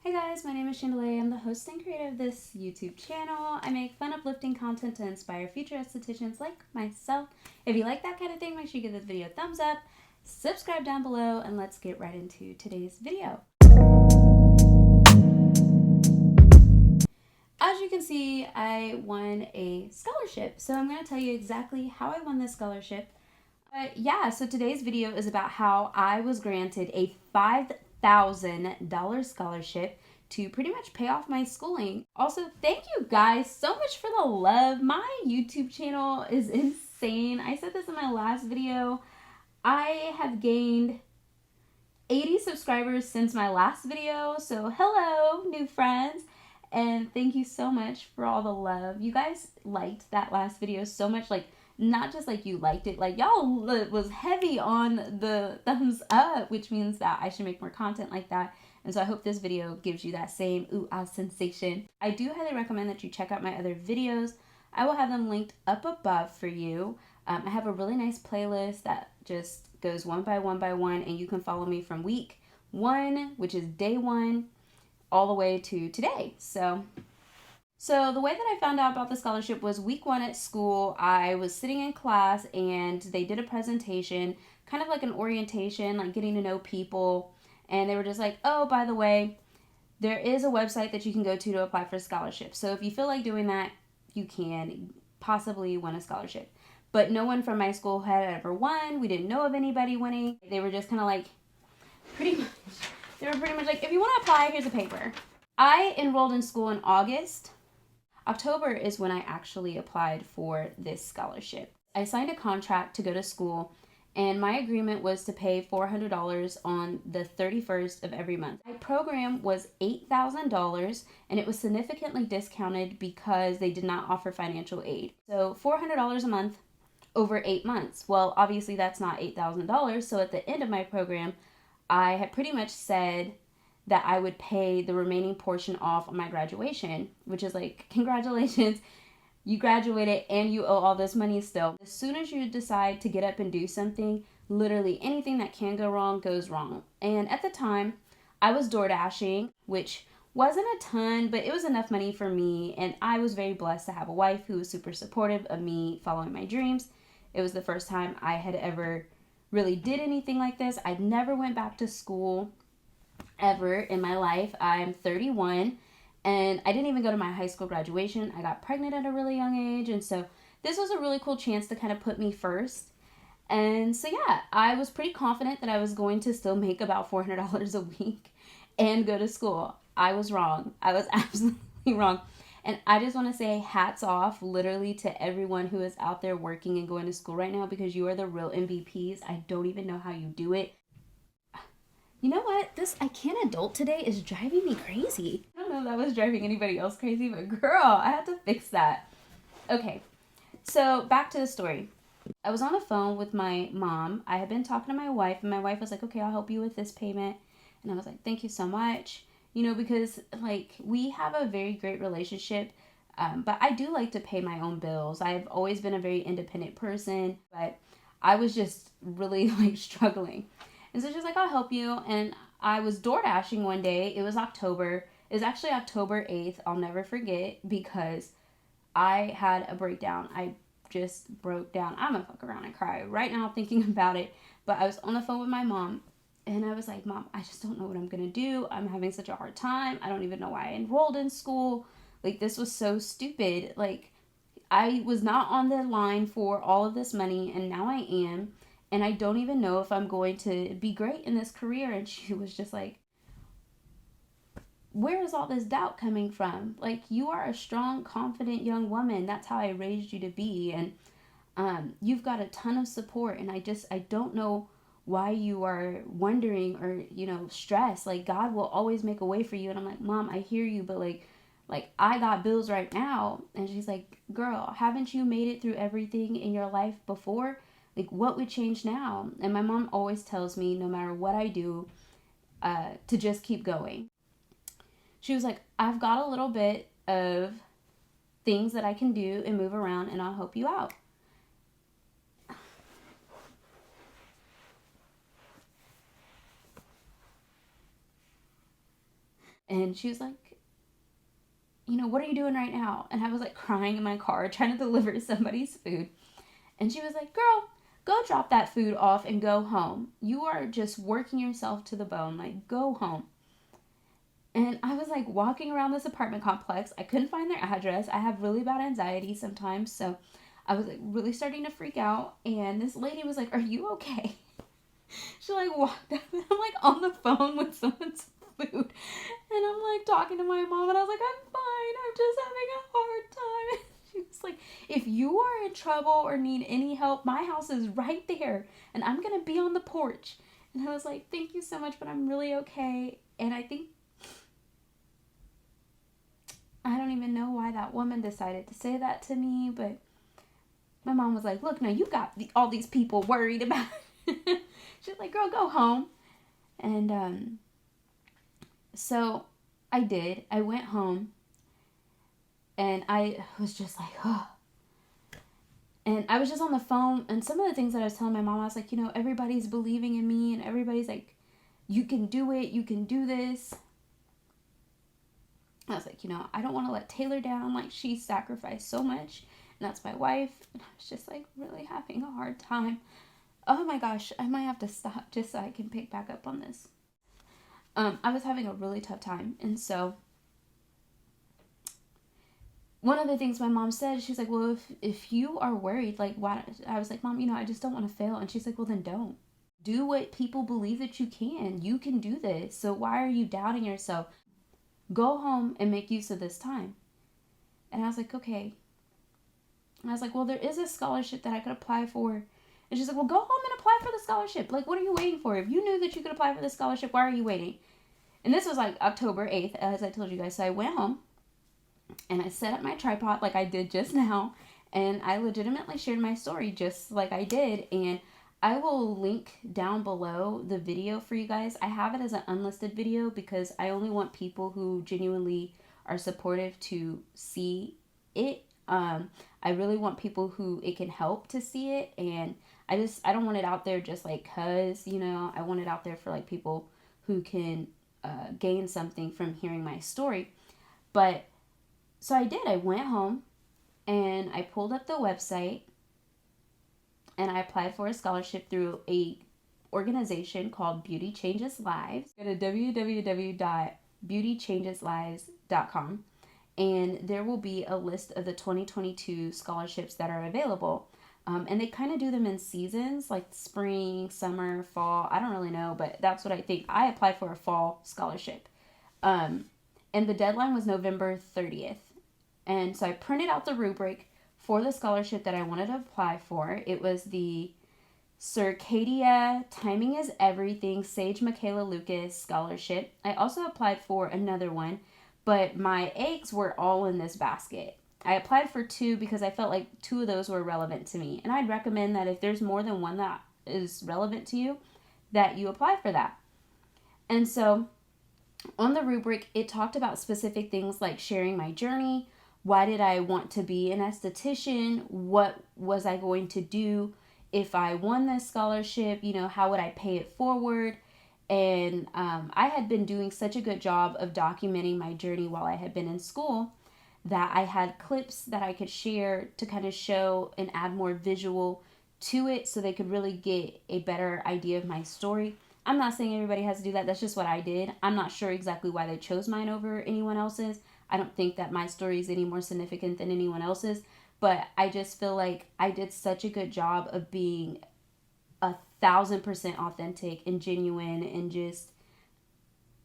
Hey guys, my name is Chandali. I'm the host and creator of this YouTube channel. I make fun, uplifting content to inspire future estheticians like myself. If you like that kind of thing, make sure you give this video a thumbs up, subscribe down below, and let's get right into today's video. As you can see, I won a scholarship. So I'm going to tell you exactly how I won this scholarship. So today's video is about how I was granted a $5,000 scholarship to pretty much pay off my schooling. Also, thank you guys so much for the love. My YouTube channel is insane. I said this in my last video. I have gained 80 subscribers since my last video. So hello, new friends. And thank you so much for all the love. You guys liked that last video so much. Not just you liked it, y'all was heavy on the thumbs up, which means that I should make more content like that. And so I hope this video gives you that same ooh ah sensation. I do highly recommend that you check out my other videos. I will have them linked up above for you. I have a really nice playlist that just goes one by one, and you can follow me from week 1, which is day 1, all the way to today. So the way that I found out about the scholarship was week 1 at school. I was sitting in class and they did a presentation, kind of like an orientation, like getting to know people. And they were just like, oh, by the way, there is a website that you can go to apply for a scholarship. So if you feel like doing that, you can possibly win a scholarship. But no one from my school had ever won. We didn't know of anybody winning. They were just kind of pretty much like, if you want to apply, here's a paper. I enrolled in school in August. October is when I actually applied for this scholarship. I signed a contract to go to school, and my agreement was to pay $400 on the 31st of every month. My program was $8,000, and it was significantly discounted because they did not offer financial aid. So $400 a month over 8 months. Well, obviously that's not $8,000, so at the end of my program, I had pretty much said that I would pay the remaining portion off on my graduation, which is congratulations, you graduated and you owe all this money still. As soon as you decide to get up and do something, literally anything that can go wrong goes wrong. And at the time, I was door dashing, which wasn't a ton, but it was enough money for me. And I was very blessed to have a wife who was super supportive of me following my dreams. It was the first time I had ever really did anything like this. I never went back to school ever in my life. I'm 31 and I didn't even go to my high school graduation. I got pregnant at a really young age, and so this was a really cool chance to kind of put me first. And so yeah, I was pretty confident that I was going to still make about $400 a week and go to school. I was wrong. I was absolutely wrong. And I just want to say hats off literally to everyone who is out there working and going to school right now, because you are the real MVPs. I don't even know how you do it. You know what? This I Can't Adult today is driving me crazy. I don't know if that was driving anybody else crazy, but girl, I have to fix that. Okay, so back to the story. I was on the phone with my mom. I had been talking to my wife, and my wife was like, okay, I'll help you with this payment. And I was like, thank you so much. Because we have a very great relationship, but I do like to pay my own bills. I've always been a very independent person, but I was just really struggling. And so she's like, I'll help you. And I was door dashing one day. It was October. It was actually October 8th. I'll never forget, because I had a breakdown. I just broke down. I'm gonna fuck around and cry right now thinking about it. But I was on the phone with my mom, and I was like, Mom, I just don't know what I'm gonna do. I'm having such a hard time. I don't even know why I enrolled in school. This was so stupid. I was not on the line for all of this money, and now I am. And I don't even know if I'm going to be great in this career. And she was just like, where is all this doubt coming from? You are a strong, confident young woman. That's how I raised you to be. And you've got a ton of support. And I don't know why you are wondering or, stressed. God will always make a way for you. And I'm like, Mom, I hear you, but I got bills right now. And she's like, girl, haven't you made it through everything in your life before? What would change now? And my mom always tells me, no matter what I do, to just keep going. She was like, I've got a little bit of things that I can do and move around, and I'll help you out. And she was like, what are you doing right now? And I was like crying in my car trying to deliver somebody's food. And she was like, girl, go drop that food off and go home. You are just working yourself to the bone. Like, go home. And I was like walking around this apartment complex. I couldn't find their address. I have really bad anxiety sometimes. So I was like really starting to freak out. And this lady was like, are you okay? She like walked up and I'm like on the phone with someone's food. And I'm like talking to my mom and I was like, I'm fine. I'm just having a hard time. She was like, if you are in trouble or need any help, my house is right there. And I'm going to be on the porch. And I was like, thank you so much, but I'm really okay. And I don't even know why that woman decided to say that to me, but my mom was like, look, now you got all these people worried about it. She's like, girl, go home. And so I did. I went home and I was just like, oh. And I was just on the phone, and some of the things that I was telling my mom, I was like, everybody's believing in me, and everybody's like, you can do it, you can do this. I was like, I don't want to let Taylor down. Like, she sacrificed so much, and that's my wife. And I was just like really having a hard time. Oh my gosh, I might have to stop just so I can pick back up on this. I was having a really tough time, and so one of the things my mom said, she's like, well, if you are worried, like, why? I was like, Mom, I just don't want to fail. And she's like, well, then don't. Do what people believe that you can. You can do this. So why are you doubting yourself? Go home and make use of this time. And I was like, okay. And I was like, well, there is a scholarship that I could apply for. And she's like, well, go home and apply for the scholarship. Like, what are you waiting for? If you knew that you could apply for the scholarship, why are you waiting? And this was like October 8th, as I told you guys. So I went home and I set up my tripod like I did just now. And I legitimately shared my story just like I did. And I will link down below the video for you guys. I have it as an unlisted video because I only want people who genuinely are supportive to see it. I really want people who it can help to see it. And I don't want it out there just like cause, I want it out there for like people who can gain something from hearing my story. But so I did. I went home and I pulled up the website and I applied for a scholarship through a organization called Beauty Changes Lives. Go to www.beautychangeslives.com and there will be a list of the 2022 scholarships that are available. And they kind of do them in seasons, like spring, summer, fall. I don't really know, but that's what I think. I applied for a fall scholarship. And the deadline was November 30th. And so I printed out the rubric for the scholarship that I wanted to apply for. It was the Circadia Timing is Everything Sage Michaela Lucas Scholarship. I also applied for another one, but my eggs were all in this basket. I applied for 2 because I felt like 2 of those were relevant to me. And I'd recommend that if there's more than one that is relevant to you, that you apply for that. And so on the rubric, it talked about specific things like sharing my journey. Why did I want to be an esthetician? What was I going to do if I won this scholarship? How would I pay it forward? And I had been doing such a good job of documenting my journey while I had been in school that I had clips that I could share to kind of show and add more visual to it so they could really get a better idea of my story. I'm not saying everybody has to do that. That's just what I did. I'm not sure exactly why they chose mine over anyone else's. I don't think that my story is any more significant than anyone else's, but I just feel like I did such a good job of being 1,000% authentic and genuine, and just,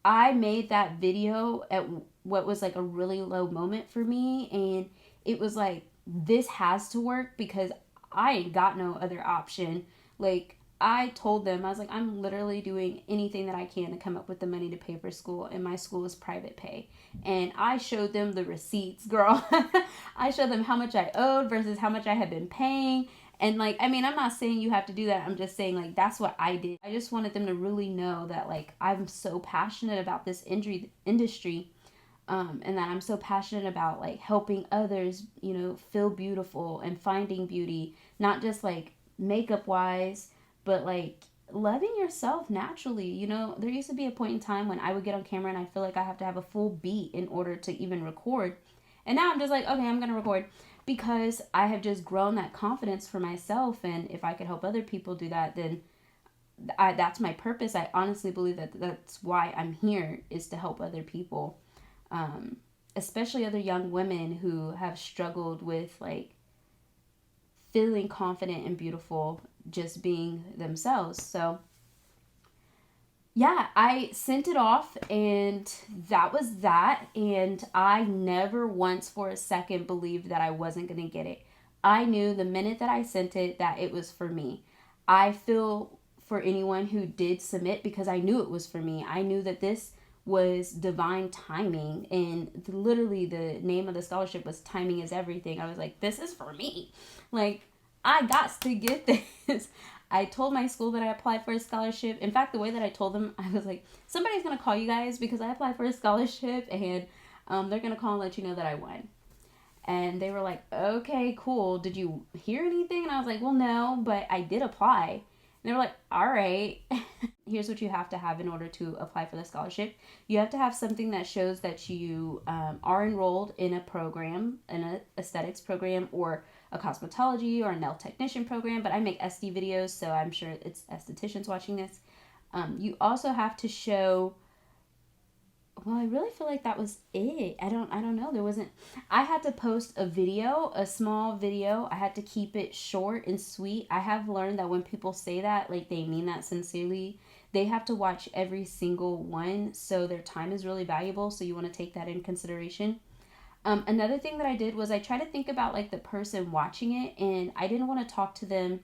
I made that video at what was like a really low moment for me, and it was like, this has to work because I ain't got no other option. Like, I told them, I was like, I'm literally doing anything that I can to come up with the money to pay for school, and my school is private pay. And I showed them the receipts, girl. I showed them how much I owed versus how much I had been paying. And like, I'm not saying you have to do that. I'm just saying like, that's what I did. I just wanted them to really know that like, I'm so passionate about this industry. And that I'm so passionate about like helping others, feel beautiful and finding beauty, not just like makeup wise, but like loving yourself naturally. You know, there used to be a point in time when I would get on camera and I feel like I have to have a full beat in order to even record. And now I'm just like, okay, I'm going to record because I have just grown that confidence for myself. And if I could help other people do that, then that's my purpose. I honestly believe that that's why I'm here, is to help other people, especially other young women who have struggled with like feeling confident and beautiful just being themselves. So yeah, I sent it off and that was that. And I never once for a second believed that I wasn't going to get it. I knew the minute that I sent it that it was for me. I feel for anyone who did submit because I knew it was for me. I knew that this was divine timing, and literally the name of the scholarship was Timing is Everything. I was like, this is for me. Like, I got to get this. I told my school that I applied for a scholarship. In fact, the way that I told them, I was like, somebody's going to call you guys because I applied for a scholarship, and they're going to call and let you know that I won. And they were like, okay, cool. Did you hear anything? And I was like, well, no, but I did apply. And they were like, all right. Here's what you have to have in order to apply for the scholarship. You have to have something that shows that you are enrolled in a program, an aesthetics program, or a cosmetology or a nail technician program. But I make SD videos, so I'm sure it's estheticians watching this. You also have to show... Well, I really feel like that was it. I don't know. There wasn't... I had to post a video, a small video. I had to keep it short and sweet. I have learned that when people say that, like, they mean that sincerely. They have to watch every single one, so their time is really valuable, so you want to take that in consideration. Another thing that I did was I tried to think about, like, the person watching it, and I didn't want to talk to them,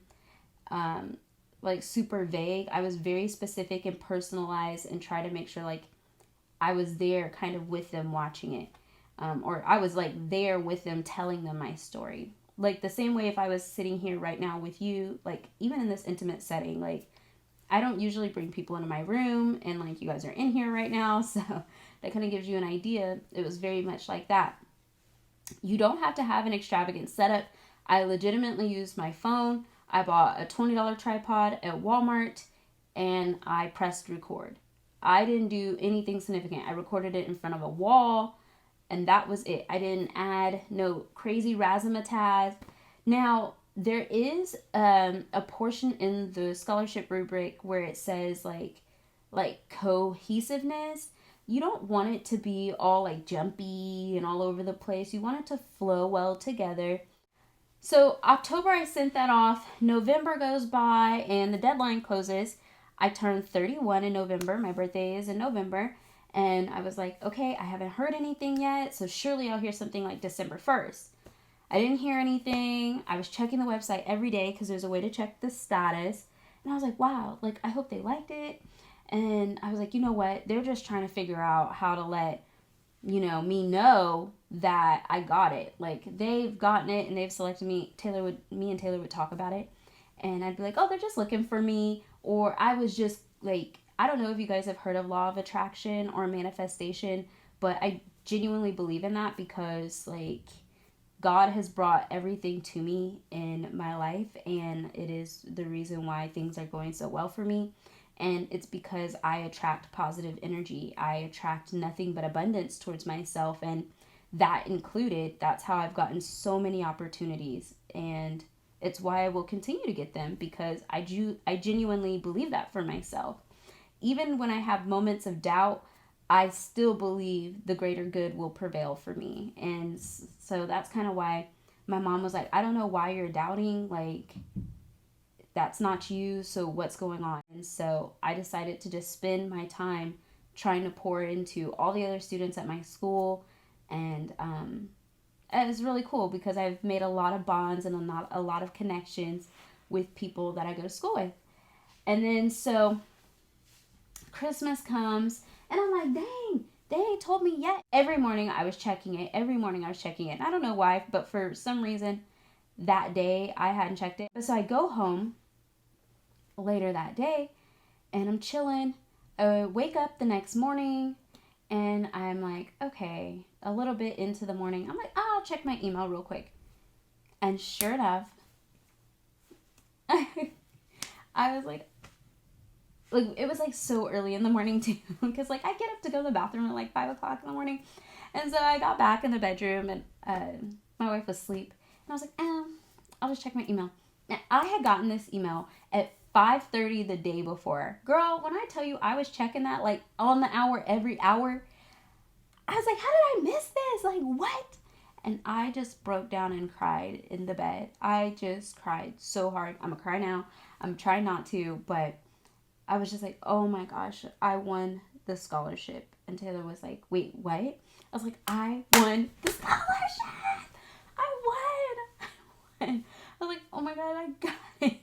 like, super vague. I was very specific and personalized and try to make sure, like, I was there kind of with them watching it. Or I was like there with them telling them my story. Like the same way if I was sitting here right now with you, like even in this intimate setting, like I don't usually bring people into my room and like you guys are in here right now. So that kind of gives you an idea. It was very much like that. You don't have to have an extravagant setup. I legitimately used my phone. I bought a $20 tripod at Walmart and I pressed record. I didn't do anything significant. I recorded it in front of a wall, and that was it. I didn't add no crazy razzmatazz. Now, there is a portion in the scholarship rubric where it says, like cohesiveness. You don't want it to be all, like, jumpy and all over the place. You want it to flow well together. So, October, I sent that off. November goes by, and the deadline closes. I turned 31 in November. My birthday is in November. And I was like, okay, I haven't heard anything yet, so surely I'll hear something like December 1st. I didn't hear anything. I was checking the website every day because there's a way to check the status. And I was like, wow, like, I hope they liked it. And I was like, you know what? They're just trying to figure out how to let, me know that I got it. Like, they've gotten it and they've selected me. Me and Taylor would talk about it. And I'd be like, oh, they're just looking for me. Or I was just like, I don't know if you guys have heard of law of attraction or manifestation, but I genuinely believe in that because, like, God has brought everything to me in my life, and it is the reason why things are going so well for me. And it's because I attract positive energy. I attract nothing but abundance towards myself, and that included, that's how I've gotten so many opportunities. And it's why I will continue to get them because I genuinely believe that for myself. Even when I have moments of doubt, I still believe the greater good will prevail for me. And so that's kind of why my mom was like, I don't know why you're doubting. Like, that's not you. So what's going on? And so I decided to just spend my time trying to pour into all the other students at my school. And it was really cool because I've made a lot of bonds and a lot of connections with people that I go to school with. And then so Christmas comes and I'm like, dang, they ain't told me yet. Every morning I was checking it. And I don't know why, but for some reason that day I hadn't checked it. So I go home later that day and I'm chilling. I wake up the next morning and I'm like, okay, a little bit into the morning, I'm like, oh, I'll check my email real quick. And sure enough, I was like, like, it was like so early in the morning too, because like I get up to go to the bathroom at like 5 o'clock in the morning. And so I got back in the bedroom, and my wife was asleep, and I was like, I'll just check my email. And I had gotten this email at 5:30 the day before. Girl, when I tell you I was checking that like on the hour, every hour, I was like, how did I miss this? Like, what? And I just broke down and cried in the bed. I just cried so hard. I'm gonna cry now. I'm trying not to, but I was just like, oh my gosh, I won the scholarship. And Taylor was like, wait, what? I was like, I won the scholarship. I won. I won. I was like, oh my God, I got it.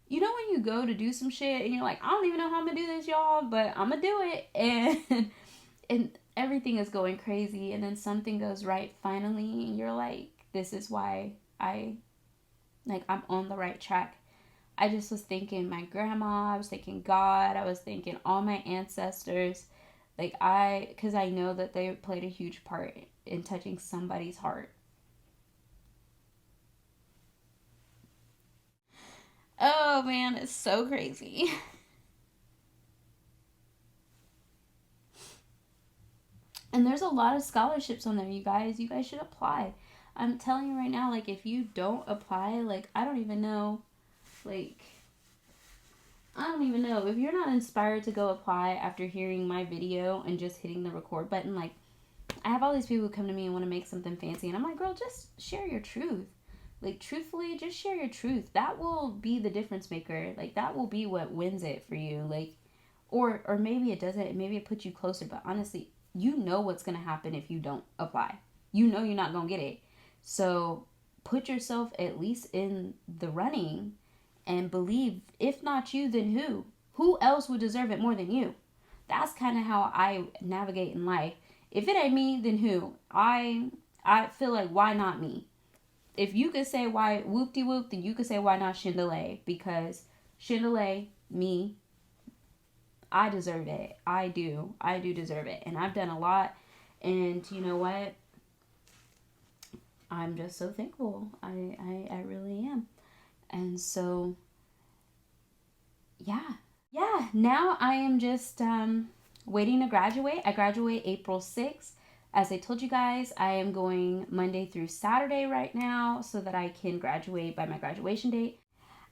You know when you go to do some shit and you're like, I don't even know how I'm gonna do this, y'all, but I'm gonna do it. And everything is going crazy, and then something goes right finally, and you're like, this is why I'm on the right track. I just was thinking my grandma, I was thinking God, I was thinking all my ancestors. Because I know that they played a huge part in touching somebody's heart. Oh man, it's so crazy. And there's a lot of scholarships on there, you guys. You guys should apply. I'm telling you right now, like, if you don't apply, like, I don't even know. Like, I don't even know. If you're not inspired to go apply after hearing my video and just hitting the record button, like, I have all these people who come to me and want to make something fancy. And I'm like, girl, just share your truth. Like, truthfully, just share your truth. That will be the difference maker. Like, that will be what wins it for you. Like, or maybe it doesn't. Maybe it puts you closer. But honestly, you know what's going to happen if you don't apply. You know you're not going to get it. So put yourself at least in the running and believe, if not you, then who? Who else would deserve it more than you? That's kind of how I navigate in life. If it ain't me, then who? I feel like, why not me? If you could say why whoop-de-whoop, then you could say why not Chandali, because Chandali, me, I deserve it. I do deserve it. And I've done a lot, and you know what? I'm just so thankful. I really am. And so, yeah. Now I am just waiting to graduate. I graduate April 6th. As I told you guys, I am going Monday through Saturday right now so that I can graduate by my graduation date.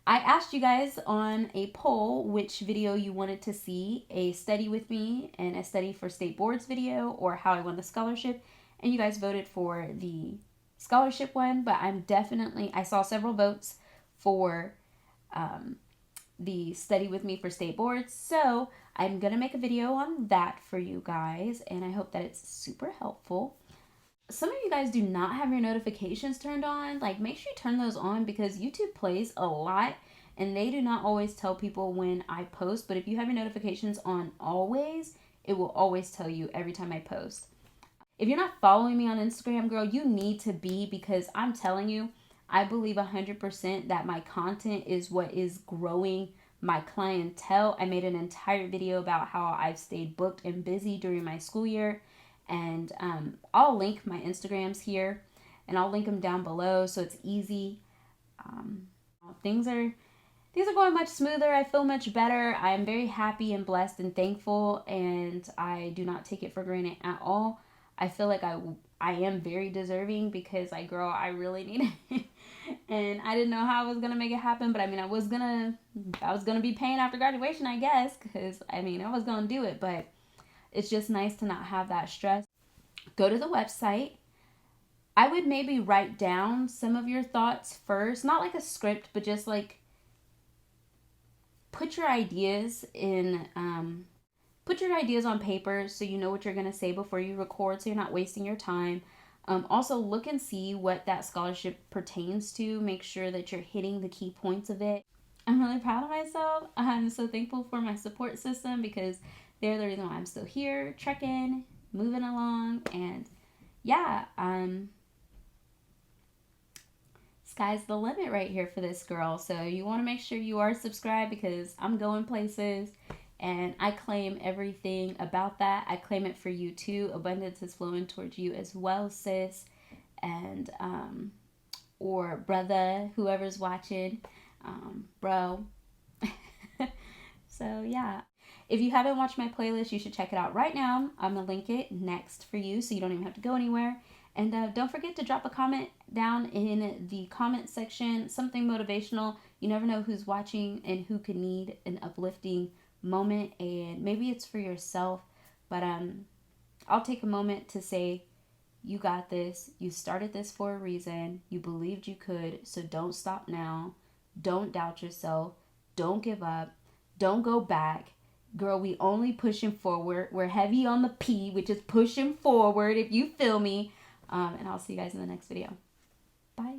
I asked you guys on a poll which video you wanted to see, a study with me and a study for state boards video, or how I won the scholarship, and you guys voted for the scholarship one. But I saw several votes for the study with me for state boards, so I'm gonna make a video on that for you guys, and I hope that it's super helpful. Some of you guys do not have your notifications turned on. Like, make sure you turn those on, because YouTube plays a lot and they do not always tell people when I post. But if you have your notifications on always, it will always tell you every time I post. If you're not following me on Instagram, girl, you need to be, because I'm telling you, I believe 100% that my content is what is growing my clientele. I made an entire video about how I've stayed booked and busy during my school year. And I'll link my Instagrams here, and I'll link them down below so it's easy. Things are going much smoother. I feel much better. I am very happy and blessed and thankful, and I do not take it for granted at all. I feel like I am very deserving, because I really need it. And I didn't know how I was gonna make it happen, but I mean, I was gonna be paying after graduation, I guess, because I was gonna do it. But it's just nice to not have that stress. Go to the website. I would maybe write down some of your thoughts first, not like a script, but just like put your ideas on paper, so you know what you're gonna say before you record, so you're not wasting your time. Also, look and see what that scholarship pertains to. Make sure that you're hitting the key points of it. I'm really proud of myself. I'm so thankful for my support system, because they're the reason why I'm still here, trekking, moving along, and yeah, sky's the limit right here for this girl. So you want to make sure you are subscribed, because I'm going places, and I claim everything about that. I claim it for you too. Abundance is flowing towards you as well, sis. And or brother, whoever's watching, bro. So yeah, if you haven't watched my playlist, you should check it out right now. I'm gonna link it next for you, so you don't even have to go anywhere. And don't forget to drop a comment down in the comment section, something motivational. You never know who's watching and who could need an uplifting moment, and maybe it's for yourself. But I'll take a moment to say, you got this. You started this for a reason. You believed you could, so don't stop now. Don't doubt yourself. Don't give up. Don't go back. Girl, we only pushing forward. We're heavy on the P, which is pushing forward, if you feel me. And I'll see you guys in the next video. Bye.